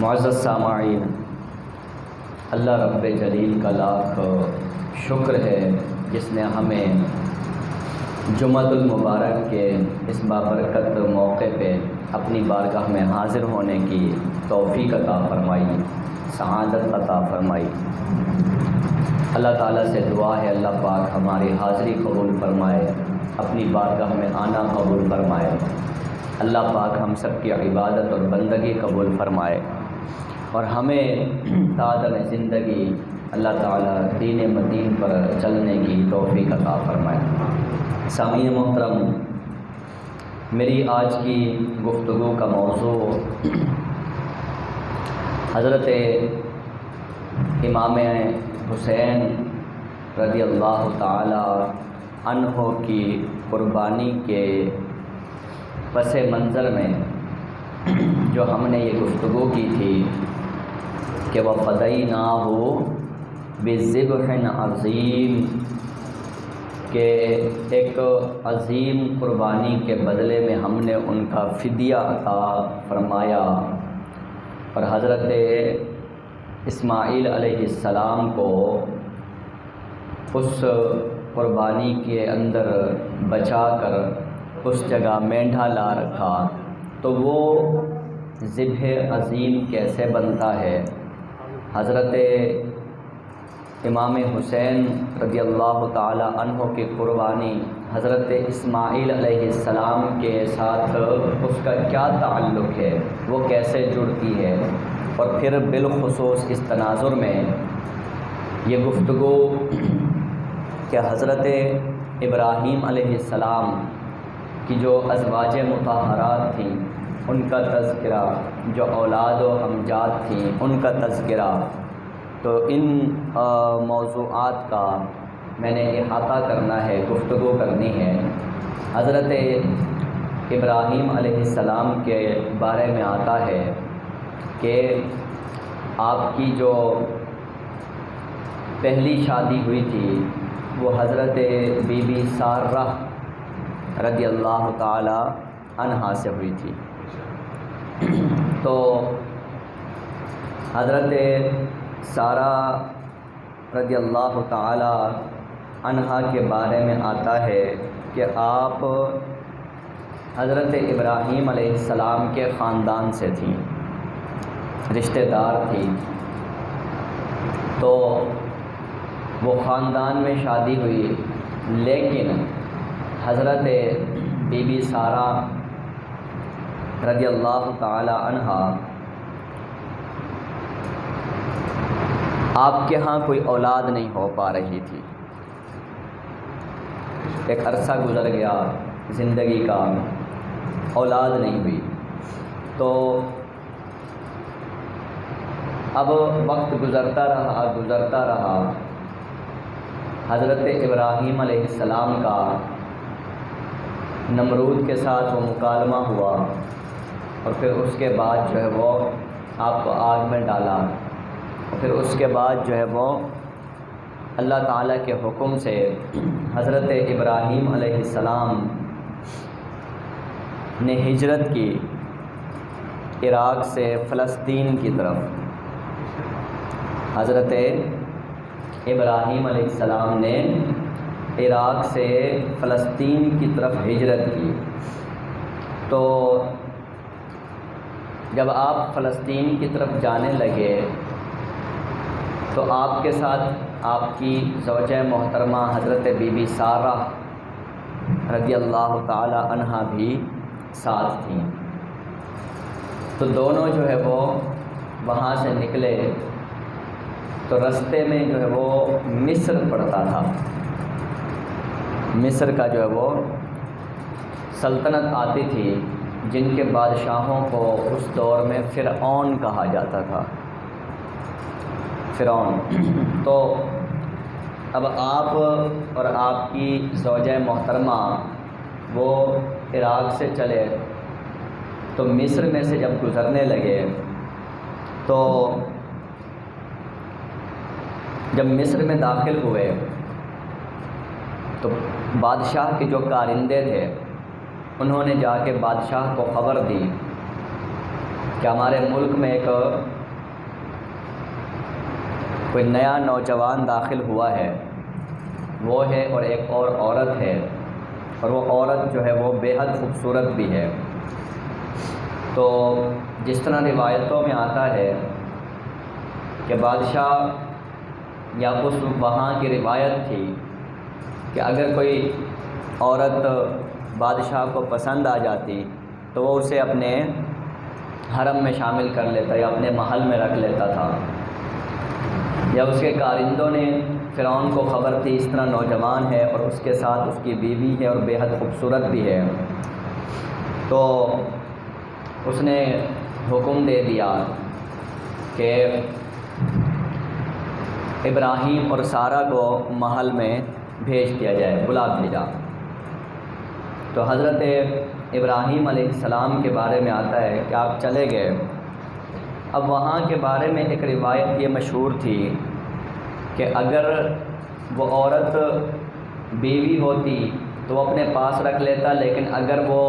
معزز سامعین، اللہ رب جلیل کا لاکھ شکر ہے جس نے ہمیں جمعۃ المبارک کے اس بابرکت موقع پہ اپنی بارگاہ میں حاضر ہونے کی توفیق عطا فرمائی، سعادت عطا فرمائی۔ اللہ تعالیٰ سے دعا ہے اللہ پاک ہماری حاضری قبول فرمائے، اپنی بارگاہ میں آنا قبول فرمائے، اللہ پاک ہم سب کی عبادت اور بندگی قبول فرمائے اور ہمیں تعداد زندگی اللہ تعالیٰ دین مدین پر چلنے کی توفیق عطا فرمائے۔ سامعین محترم، میری آج کی گفتگو کا موضوع حضرت امام حسین رضی اللہ تعالی عنہ کی قربانی کے پس منظر میں جو ہم نے یہ گفتگو کی تھی کہ وَفَدَيْنَاهُ بِذِبْحٍ عَظِيمٍ، کہ ایک عظیم قربانی کے بدلے میں ہم نے ان کا فدیہ عطا فرمایا اور حضرت اسماعیل علیہ السلام کو اس قربانی کے اندر بچا کر اس جگہ مینڈھا لا رکھا۔ تو وہ ذبح عظیم کیسے بنتا ہے؟ حضرت امام حسین رضی اللہ تعالی عنہ کی قربانی حضرت اسماعیل علیہ السلام کے ساتھ اس کا کیا تعلق ہے، وہ کیسے جڑتی ہے، اور پھر بالخصوص اس تناظر میں یہ گفتگو کہ حضرت ابراہیم علیہ السلام کی جو ازواج مطہرات تھیں ان کا تذکرہ، جو اولاد و امجاد تھیں ان کا تذکرہ، تو ان موضوعات کا میں نے احاطہ کرنا ہے، گفتگو کرنی ہے۔ حضرت ابراہیم علیہ السلام کے بارے میں آتا ہے کہ آپ کی جو پہلی شادی ہوئی تھی وہ حضرت بی بی سارہ رضی اللہ تعالی عنہا سے ہوئی تھی۔ تو حضرت سارہ رضی اللہ تعالی عنہا کے بارے میں آتا ہے کہ آپ حضرت ابراہیم علیہ السلام کے خاندان سے تھیں، رشتہ دار تھی، تو وہ خاندان میں شادی ہوئی، لیکن حضرت بی بی سارہ رضی اللہ تعالی عنہا آپ کے ہاں کوئی اولاد نہیں ہو پا رہی تھی۔ ایک عرصہ گزر گیا زندگی کا، اولاد نہیں ہوئی، تو اب وقت گزرتا رہا، حضرت ابراہیم علیہ السلام کا نمرود کے ساتھ وہ مکالمہ ہوا اور پھر اس کے بعد جو ہے وہ آپ کو آگ میں ڈالا، اور پھر اس کے بعد جو ہے وہ اللہ تعالیٰ کے حکم سے حضرت ابراہیم علیہ السلام نے ہجرت کی عراق سے فلسطین کی طرف۔ حضرت ابراہیم علیہ السلام نے عراق سے فلسطین کی طرف ہجرت کی۔ تو جب آپ فلسطین کی طرف جانے لگے تو آپ کے ساتھ آپ کی زوجہ محترمہ حضرت بی بی سارہ رضی اللہ تعالی عنہا بھی ساتھ تھیں۔ تو دونوں جو ہے وہ وہاں سے نکلے تو رستے میں جو ہے وہ مصر پڑتا تھا۔ مصر کا جو ہے وہ سلطنت آتی تھی جن کے بادشاہوں کو اس دور میں فرعون کہا جاتا تھا، فرعون۔ تو اب آپ اور آپ کی زوجہ محترمہ وہ عراق سے چلے تو مصر میں سے جب گزرنے لگے تو جب مصر میں داخل ہوئے تو بادشاہ کے جو کارندے تھے انہوں نے جا کے بادشاہ کو خبر دی کہ ہمارے ملک میں ایک کوئی نیا نوجوان داخل ہوا ہے، وہ ہے اور ایک اور عورت ہے، اور وہ عورت جو ہے وہ بے حد خوبصورت بھی ہے۔ تو جس طرح روایتوں میں آتا ہے کہ بادشاہ یا اس وہاں کی روایت تھی کہ اگر کوئی عورت بادشاہ کو پسند آ جاتی تو وہ اسے اپنے حرم میں شامل کر لیتا یا اپنے محل میں رکھ لیتا تھا، یا اس کے کارندوں نے فرعون کو خبر تھی اس طرح نوجوان ہے اور اس کے ساتھ اس کی بیوی ہے اور بے حد خوبصورت بھی ہے، تو اس نے حکم دے دیا کہ ابراہیم اور سارہ کو محل میں بھیج دیا جائے، بلا بھیجا۔ تو حضرت ابراہیم علیہ السلام کے بارے میں آتا ہے کہ آپ چلے گئے۔ اب وہاں کے بارے میں ایک روایت یہ مشہور تھی کہ اگر وہ عورت بیوی ہوتی تو وہ اپنے پاس رکھ لیتا، لیکن اگر وہ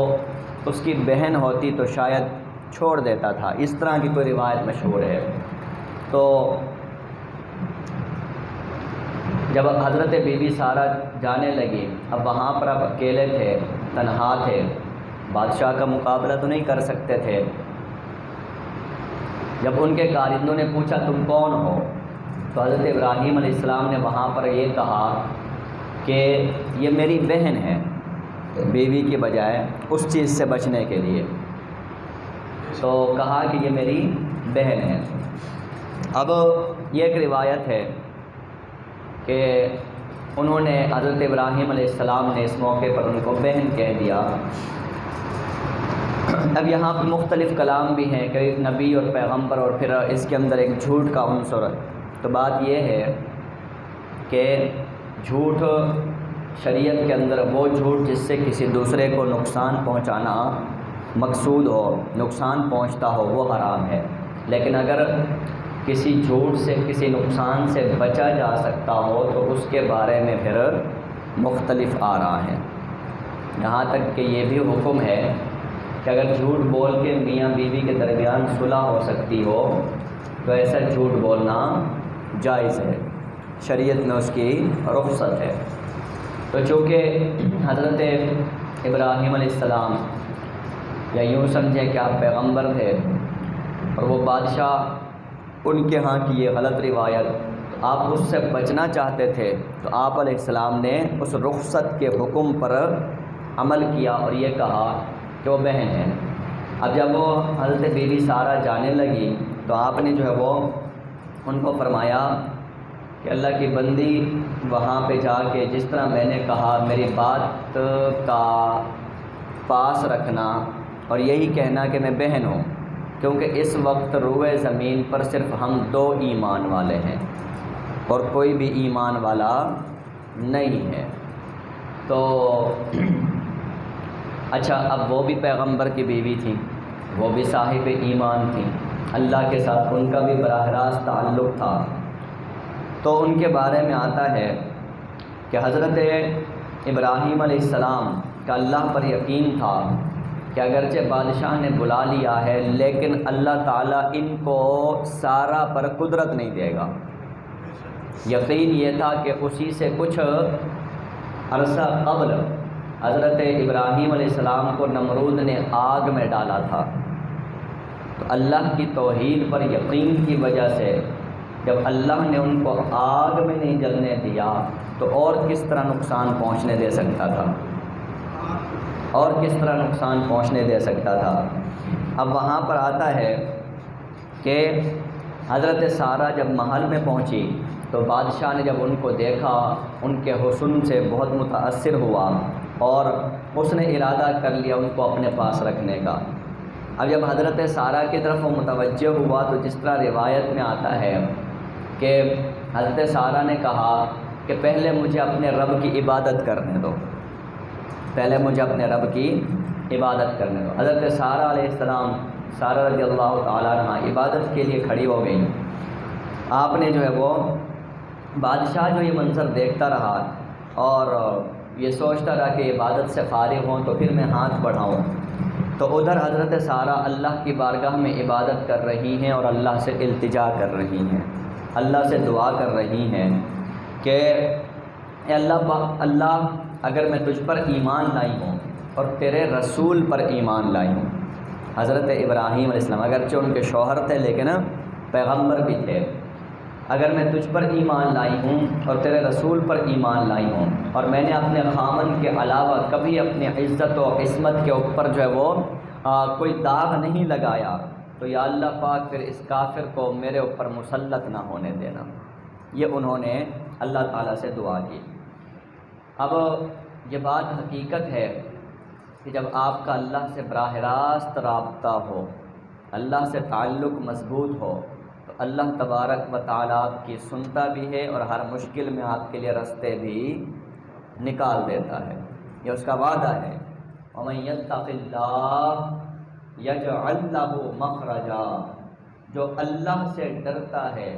اس کی بہن ہوتی تو شاید چھوڑ دیتا تھا، اس طرح کی کوئی روایت مشہور ہے۔ تو جب حضرت بی بی سارہ جانے لگی، اب وہاں پر اب اکیلے تھے، تنہا تھے، بادشاہ کا مقابلہ تو نہیں کر سکتے تھے۔ جب ان کے کارندوں نے پوچھا تم کون ہو، تو حضرت ابراہیم علیہ السلام نے وہاں پر یہ کہا کہ یہ میری بہن ہے، بیوی کی بجائے اس چیز سے بچنے کے لیے، تو کہا کہ یہ میری بہن ہے۔ اب یہ ایک روایت ہے کہ انہوں نے حضرت ابراہیم علیہ السلام نے اس موقع پر ان کو بہن کہہ دیا۔ اب یہاں پہ مختلف کلام بھی ہیں کہ نبی اور پیغمبر، اور پھر اس کے اندر ایک جھوٹ کا عنصر۔ تو بات یہ ہے کہ جھوٹ شریعت کے اندر وہ جھوٹ جس سے کسی دوسرے کو نقصان پہنچانا مقصود ہو، نقصان پہنچتا ہو، وہ حرام ہے۔ لیکن اگر کسی جھوٹ سے کسی نقصان سے بچا جا سکتا ہو تو اس کے بارے میں پھر مختلف آراء ہیں۔ یہاں تک کہ یہ بھی حکم ہے کہ اگر جھوٹ بول کے میاں بیوی کے درمیان صلح ہو سکتی ہو تو ایسا جھوٹ بولنا جائز ہے، شریعت میں اس کی رخصت ہے۔ تو چونکہ حضرت ابراہیم علیہ السلام، یا یوں سمجھیں کہ آپ پیغمبر تھے اور وہ بادشاہ ان کے ہاں کی یہ غلط روایت، آپ اس سے بچنا چاہتے تھے، تو آپ علیہ السلام نے اس رخصت کے حکم پر عمل کیا اور یہ کہا کہ وہ بہن ہے۔ اب جب وہ حضرت بی بی سارہ جانے لگی تو آپ نے جو ہے وہ ان کو فرمایا کہ اللہ کی بندی وہاں پہ جا کے جس طرح میں نے کہا میری بات کا پاس رکھنا اور یہی کہنا کہ میں بہن ہوں، کیونکہ اس وقت روئے زمین پر صرف ہم دو ایمان والے ہیں اور کوئی بھی ایمان والا نہیں ہے۔ تو اچھا، اب وہ بھی پیغمبر کی بیوی تھی، وہ بھی صاحب ایمان تھی، اللہ کے ساتھ ان کا بھی براہ راست تعلق تھا۔ تو ان کے بارے میں آتا ہے کہ حضرت ابراہیم علیہ السلام کا اللہ پر یقین تھا کہ اگرچہ بادشاہ نے بلا لیا ہے لیکن اللہ تعالیٰ ان کو سارہ پر قدرت نہیں دے گا۔ یقین یہ تھا کہ اسی سے کچھ عرصہ قبل حضرت ابراہیم علیہ السلام کو نمرود نے آگ میں ڈالا تھا، تو اللہ کی توحید پر یقین کی وجہ سے جب اللہ نے ان کو آگ میں نہیں جلنے دیا تو اور کس طرح نقصان پہنچنے دے سکتا تھا، اور کس طرح نقصان پہنچنے دے سکتا تھا۔ اب وہاں پر آتا ہے کہ حضرت سارہ جب محل میں پہنچی تو بادشاہ نے جب ان کو دیکھا ان کے حسن سے بہت متاثر ہوا اور اس نے ارادہ کر لیا ان کو اپنے پاس رکھنے کا۔ اب جب حضرت سارہ کی طرف وہ متوجہ ہوا تو جس طرح روایت میں آتا ہے کہ حضرت سارہ نے کہا کہ پہلے مجھے اپنے رب کی عبادت کرنے دو، پہلے مجھے اپنے رب کی عبادت کرنے دو۔ حضرت سارہ علیہ السلام، سارہ رضی اللہ تعالیٰ عنہ عبادت کے لیے کھڑی ہو گئی۔ آپ نے جو ہے وہ بادشاہ جو یہ منظر دیکھتا رہا اور یہ سوچتا رہا کہ عبادت سے فارغ ہوں تو پھر میں ہاتھ بڑھاؤں، تو ادھر حضرت سارہ اللہ کی بارگاہ میں عبادت کر رہی ہیں اور اللہ سے التجا کر رہی ہیں، اللہ سے دعا کر رہی ہیں کہ اے اللہ اگر میں تجھ پر ایمان لائی ہوں اور تیرے رسول پر ایمان لائی ہوں. حضرت ابراہیم علیہ السلام اگرچہ ان کے شوہر تھے لیکن پیغمبر بھی تھے. اگر میں تجھ پر ایمان لائی ہوں اور تیرے رسول پر ایمان لائی ہوں اور میں نے اپنے خامن کے علاوہ کبھی اپنی عزت و عصمت کے اوپر جو ہے وہ کوئی داغ نہیں لگایا، تو یا اللہ پاک پھر اس کافر کو میرے اوپر مسلط نہ ہونے دینا. یہ انہوں نے اللہ تعالیٰ سے دعا کی. اب یہ بات حقیقت ہے کہ جب آپ کا اللہ سے براہ راست رابطہ ہو، اللہ سے تعلق مضبوط ہو، تو اللہ تبارک و تعالیٰ آپ کی سنتا بھی ہے اور ہر مشکل میں آپ کے لیے راستے بھی نکال دیتا ہے. یہ اس کا وعدہ ہے. وَمَن يَتَّقِ اللَّهَ يَجْعَل لَّهُ مَخْرَجًا، جو اللہ سے ڈرتا ہے،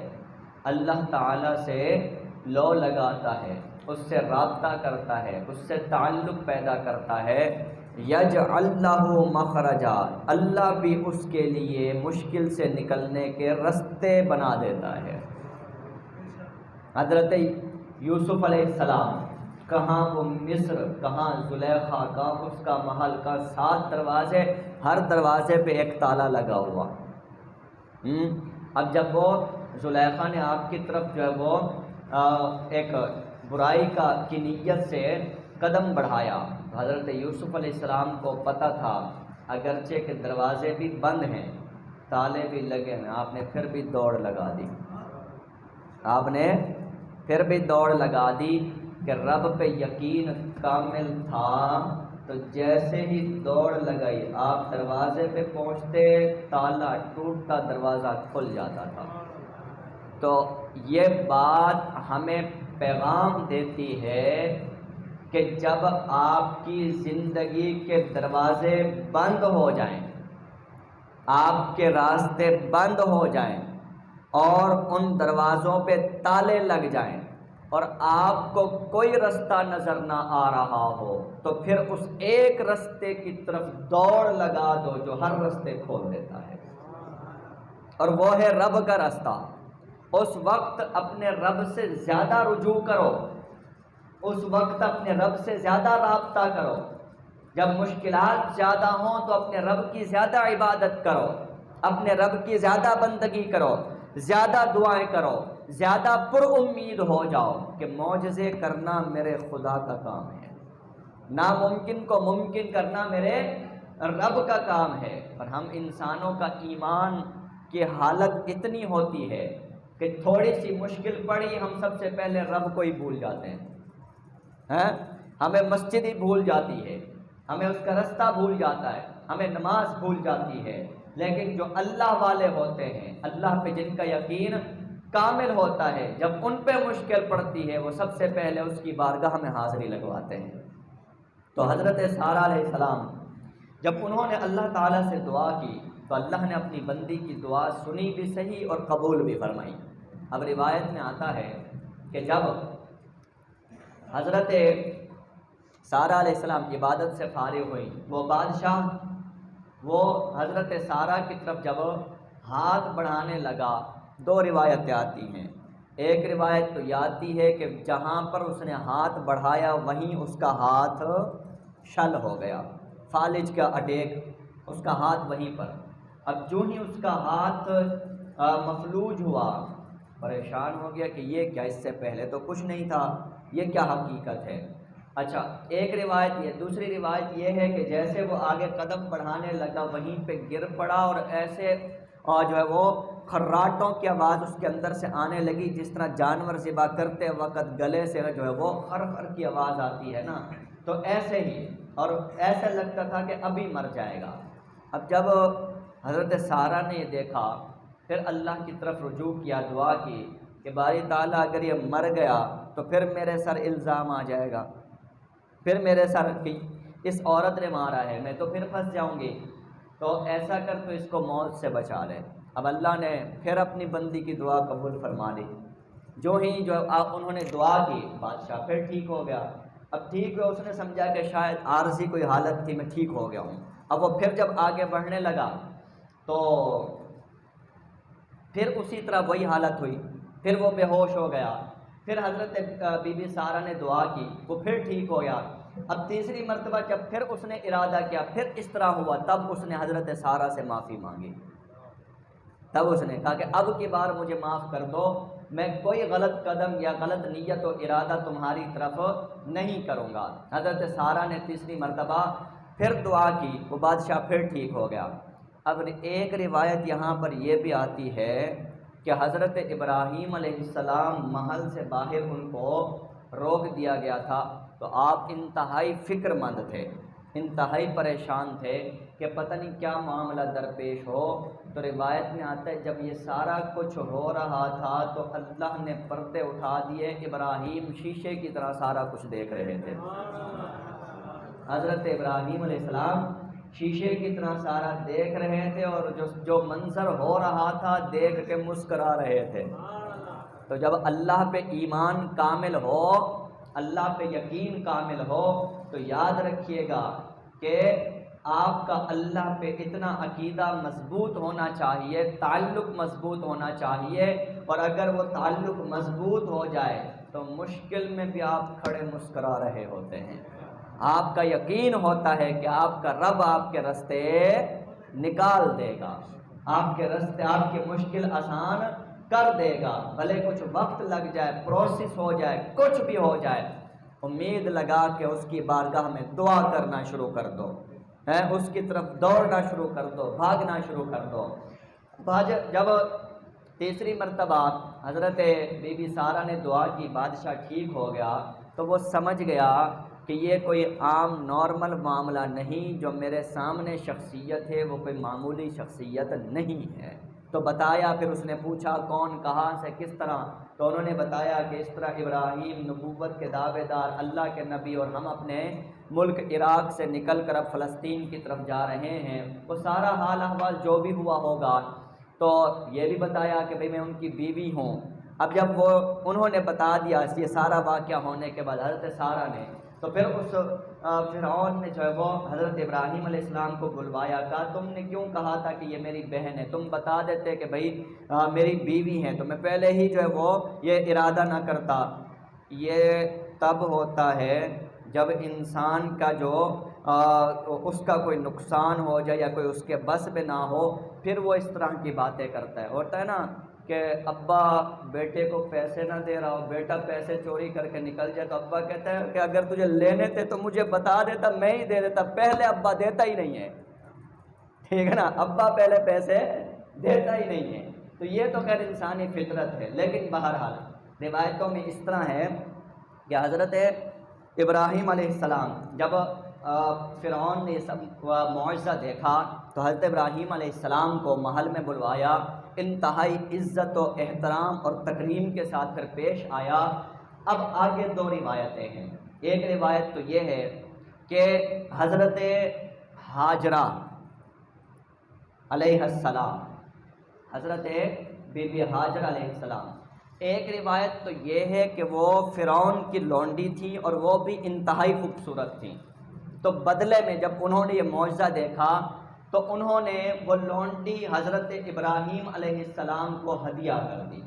اللہ تعالیٰ سے لو لگاتا ہے، اس سے رابطہ کرتا ہے، اس سے تعلق پیدا کرتا ہے، یجعل لہ مخرجا، اللہ بھی اس کے لیے مشکل سے نکلنے کے راستے بنا دیتا ہے. حضرت یوسف علیہ السلام، کہاں وہ مصر، کہاں زلیخا، کہاں اس کا محل، کا 7 دروازے، ہر دروازے پہ ایک تالا لگا ہوا. اب جب وہ زلیخا نے آپ کی طرف جو ہے وہ ایک برائی کی نیت سے قدم بڑھایا، حضرت یوسف علیہ السلام کو پتہ تھا اگرچہ کہ دروازے بھی بند ہیں، تالے بھی لگے ہیں، آپ نے پھر بھی دوڑ لگا دی. آپ نے پھر بھی دوڑ لگا دی کہ رب پہ یقین کامل تھا. تو جیسے ہی دوڑ لگائی آپ دروازے پہ پہنچتے، تالا ٹوٹتا، دروازہ کھل جاتا تھا. تو یہ بات ہمیں پیغام دیتی ہے کہ جب آپ کی زندگی کے دروازے بند ہو جائیں، آپ کے راستے بند ہو جائیں اور ان دروازوں پہ تالے لگ جائیں اور آپ کو کوئی راستہ نظر نہ آ رہا ہو، تو پھر اس ایک راستے کی طرف دوڑ لگا دو جو ہر راستے کھول دیتا ہے، اور وہ ہے رب کا راستہ. اس وقت اپنے رب سے زیادہ رجوع کرو، اس وقت اپنے رب سے زیادہ رابطہ کرو. جب مشکلات زیادہ ہوں تو اپنے رب کی زیادہ عبادت کرو، اپنے رب کی زیادہ بندگی کرو، زیادہ دعائیں کرو، زیادہ پر امید ہو جاؤ کہ معجزے کرنا میرے خدا کا کام ہے، ناممکن کو ممکن کرنا میرے رب کا کام ہے. اور ہم انسانوں کا ایمان کی حالت اتنی ہوتی ہے کہ تھوڑی سی مشکل پڑی ہم سب سے پہلے رب کو ہی بھول جاتے ہیں. ہمیں مسجد ہی بھول جاتی ہے، ہمیں اس کا راستہ بھول جاتا ہے، ہمیں نماز بھول جاتی ہے. لیکن جو اللہ والے ہوتے ہیں، اللہ پہ جن کا یقین کامل ہوتا ہے، جب ان پہ مشکل پڑتی ہے وہ سب سے پہلے اس کی بارگاہ میں حاضری لگواتے ہیں. تو حضرت سارہ علیہ السلام جب انہوں نے اللہ تعالیٰ سے دعا کی تو اللہ نے اپنی بندی کی دعا سنی بھی صحیح اور قبول بھی فرمائی. اب روایت میں آتا ہے کہ جب حضرت سارہ علیہ السلام عبادت سے فارغ ہوئی، وہ بادشاہ وہ حضرت سارہ کی طرف جب ہاتھ بڑھانے لگا، 2 روایتیں آتی ہیں. ایک روایت تو یہ آتی ہے کہ جہاں پر اس نے ہاتھ بڑھایا وہیں اس کا ہاتھ شل ہو گیا، فالج کا اٹیک، اس کا ہاتھ وہیں پر. اب جو ہی اس کا ہاتھ مفلوج ہوا، پریشان ہو گیا کہ یہ کیا، اس سے پہلے تو کچھ نہیں تھا، یہ کیا حقیقت ہے. اچھا، ایک روایت یہ. دوسری روایت یہ ہے کہ جیسے وہ آگے قدم بڑھانے لگا وہیں پہ گر پڑا اور ایسے جو ہے وہ خراٹوں کی آواز اس کے اندر سے آنے لگی جس طرح جانور ذبح کرتے وقت گلے سے جو ہے وہ خر خر کی آواز آتی ہے نا، تو ایسے ہی، اور ایسا لگتا تھا کہ ابھی مر جائے گا. اب جب حضرت سارہ نے یہ دیکھا، پھر اللہ کی طرف رجوع کیا، دعا کی کہ باری تعالیٰ اگر یہ مر گیا تو پھر میرے سر الزام آ جائے گا، پھر میرے سر کی اس عورت نے مارا ہے، میں تو پھر پھنس جاؤں گی، تو ایسا کر تو اس کو موت سے بچا لے. اب اللہ نے پھر اپنی بندی کی دعا قبول فرما لی. جو ہی انہوں نے دعا کی، بادشاہ پھر ٹھیک ہو گیا. اب ٹھیک ہوا، اس نے سمجھا کہ شاید عارضی کوئی حالت تھی، میں ٹھیک ہو گیا ہوں. اب وہ پھر جب آگے بڑھنے لگا تو پھر اسی طرح وہی حالت ہوئی، پھر وہ بے ہوش ہو گیا، پھر حضرت بی بی سارہ نے دعا کی، وہ پھر ٹھیک ہو گیا۔ اب تیسری مرتبہ جب پھر اس نے ارادہ کیا، پھر اس طرح ہوا، تب اس نے حضرت سارہ سے معافی مانگی۔ تب اس نے کہا کہ اب کی بار مجھے معاف کر دو، میں کوئی غلط قدم یا غلط نیت و ارادہ تمہاری طرف نہیں کروں گا۔ حضرت سارہ نے تیسری مرتبہ پھر دعا کی، وہ بادشاہ پھر ٹھیک ہو گیا۔ اب ایک روایت یہاں پر یہ بھی آتی ہے کہ حضرت ابراہیم علیہ السلام محل سے باہر ان کو روک دیا گیا تھا، تو آپ انتہائی فکر مند تھے، انتہائی پریشان تھے کہ پتہ نہیں کیا معاملہ درپیش ہو۔ تو روایت میں آتا ہے جب یہ سارا کچھ ہو رہا تھا تو اللہ نے پردے اٹھا دیے، ابراہیم شیشے کی طرح سارا کچھ دیکھ رہے تھے۔ حضرت ابراہیم علیہ السلام شیشے کی طرح سارا دیکھ رہے تھے، اور جو منظر ہو رہا تھا دیکھ کے مسکرا رہے تھے۔ تو جب اللہ پہ ایمان کامل ہو، اللہ پہ یقین کامل ہو، تو یاد رکھیے گا کہ آپ کا اللہ پہ اتنا عقیدہ مضبوط ہونا چاہیے، تعلق مضبوط ہونا چاہیے، اور اگر وہ تعلق مضبوط ہو جائے تو مشکل میں بھی آپ کھڑے مسکرا رہے ہوتے ہیں۔ آپ کا یقین ہوتا ہے کہ آپ کا رب آپ کے راستے نکال دے گا، آپ کے راستے، آپ کی مشکل آسان کر دے گا، بھلے کچھ وقت لگ جائے، پروسیس ہو جائے، کچھ بھی ہو جائے، امید لگا کے اس کی بارگاہ میں دعا کرنا شروع کر دو، اس کی طرف دوڑنا شروع کر دو، بھاگنا شروع کر دو۔ جب تیسری مرتبہ حضرت بی بی سارہ نے دعا کی، بادشاہ ٹھیک ہو گیا، تو وہ سمجھ گیا کہ یہ کوئی عام نارمل معاملہ نہیں، جو میرے سامنے شخصیت ہے وہ کوئی معمولی شخصیت نہیں ہے۔ تو بتایا، پھر اس نے پوچھا کون، کہاں سے، کس طرح؟ تو انہوں نے بتایا کہ اس طرح ابراہیم نبوت کے دعوے دار، اللہ کے نبی، اور ہم اپنے ملک عراق سے نکل کر اب فلسطین کی طرف جا رہے ہیں۔ وہ سارا حال احوال جو بھی ہوا ہوگا، تو یہ بھی بتایا کہ بھئی میں ان کی بیوی ہوں۔ اب جب وہ انہوں نے بتا دیا یہ سارا واقعہ ہونے کے بعد حضرت سارہ نے، تو پھر اس فرعون نے جو ہے وہ حضرت ابراہیم علیہ السلام کو بلوایا، کہا تم نے کیوں کہا تھا کہ یہ میری بہن ہے؟ تم بتا دیتے کہ بھئی میری بیوی ہے تو میں پہلے ہی جو ہے وہ یہ ارادہ نہ کرتا۔ یہ تب ہوتا ہے جب انسان کا جو اس کا کوئی نقصان ہو جائے یا کوئی اس کے بس میں نہ ہو، پھر وہ اس طرح کی باتیں کرتا ہے۔ ہوتا ہے نا کہ ابا بیٹے کو پیسے نہ دے رہا ہو، بیٹا پیسے چوری کر کے نکل جائے، تو ابا کہتا ہے کہ اگر تجھے لینے تھے تو مجھے بتا دیتا، میں ہی دے دیتا، پہلے ابا دیتا ہی نہیں ہے، ٹھیک ہے نا، ابا پہلے پیسے دیتا ہی نہیں ہے۔ تو یہ تو خیر انسانی فطرت ہے، لیکن بہرحال روایتوں میں اس طرح ہے کہ حضرت ابراہیم علیہ السلام جب فرعون نے یہ سب معجزہ دیکھا تو حضرت ابراہیم علیہ السلام کو محل میں بلوایا، انتہائی عزت و احترام اور تکریم کے ساتھ پھر پیش آیا۔ اب آگے دو روایتیں ہیں۔ ایک روایت تو یہ ہے کہ حضرت ہاجرہ علیہ السلام، حضرت بی بی ہاجرہ علیہ السلام، ایک روایت تو یہ ہے کہ وہ فرعون کی لونڈی تھی اور وہ بھی انتہائی خوبصورت تھی، تو بدلے میں جب انہوں نے یہ معجزہ دیکھا تو انہوں نے وہ لونڈی حضرت ابراہیم علیہ السلام کو ہدیہ کر دی۔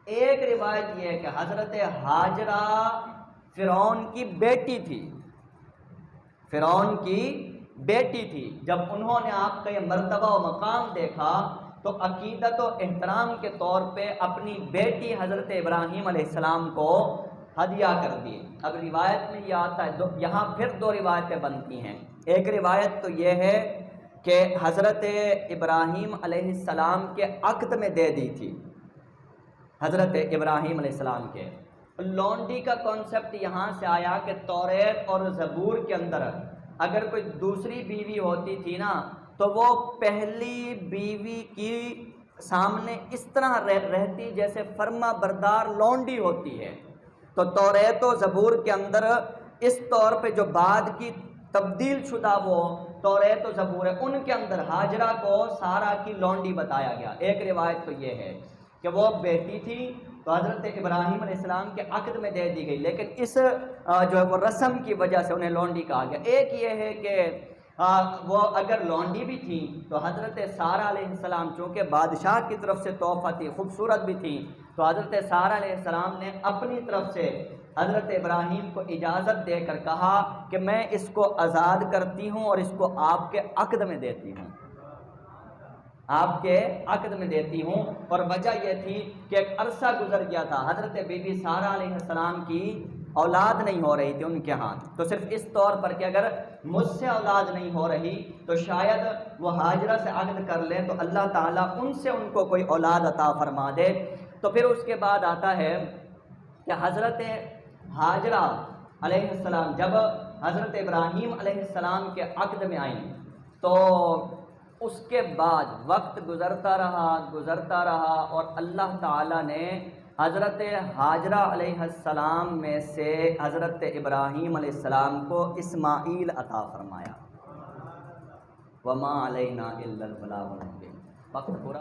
ایک روایت یہ ہے کہ حضرت ہاجرہ فرعون کی بیٹی تھی، فرعون کی بیٹی تھی، جب انہوں نے آپ کا یہ مرتبہ و مقام دیکھا تو عقیدت و احترام کے طور پہ اپنی بیٹی حضرت ابراہیم علیہ السلام کو ہدیہ کر دی۔ اب روایت میں یہ آتا ہے، یہاں پھر دو روایتیں بنتی ہیں۔ ایک روایت تو یہ ہے کہ حضرت ابراہیم علیہ السلام کے عقد میں دے دی تھی، حضرت ابراہیم علیہ السلام کے۔ لونڈی کا کانسیپٹ یہاں سے آیا کہ توریت اور زبور کے اندر اگر کوئی دوسری بیوی ہوتی تھی نا تو وہ پہلی بیوی کی سامنے اس طرح رہتی جیسے فرما بردار لونڈی ہوتی ہے، تو توریت و زبور کے اندر اس طور پہ جو بعد کی تبدیل شدہ وہ توریت و زبور ہے، ان کے اندر ہاجرہ کو سارا کی لونڈی بتایا گیا۔ ایک روایت تو یہ ہے کہ وہ بیٹی تھی تو حضرت ابراہیم علیہ السلام کے عقد میں دے دی گئی، لیکن اس جو ہے وہ رسم کی وجہ سے انہیں لونڈی کہا گیا۔ ایک یہ ہے کہ وہ اگر لونڈی بھی تھیں تو حضرت سارہ علیہ السلام چونکہ بادشاہ کی طرف سے تحفہ تھی، خوبصورت بھی تھیں، تو حضرت سارہ علیہ السلام نے اپنی طرف سے حضرت ابراہیم کو اجازت دے کر کہا کہ میں اس کو آزاد کرتی ہوں اور اس کو آپ کے عقد میں دیتی ہوں، آپ کے عقد میں دیتی ہوں۔ اور وجہ یہ تھی کہ ایک عرصہ گزر گیا تھا، حضرت بی بی سارہ علیہ السلام کی اولاد نہیں ہو رہی تھی ان کے ہاں، تو صرف اس طور پر کہ اگر مجھ سے اولاد نہیں ہو رہی تو شاید وہ ہاجرہ سے عقد کر لیں تو اللہ تعالیٰ ان سے ان کو کوئی اولاد عطا فرما دے۔ تو پھر اس کے بعد آتا ہے کہ حضرت ہاجرہ علیہ السلام جب حضرت ابراہیم علیہ السلام کے عقد میں آئیں تو اس کے بعد وقت گزرتا رہا اور اللہ تعالیٰ نے حضرت ہاجرہ علیہ السلام میں سے حضرت ابراہیم علیہ السلام کو اسماعیل عطا فرمایا۔ وما علینا الا البلاغ المبین۔ وقت پورا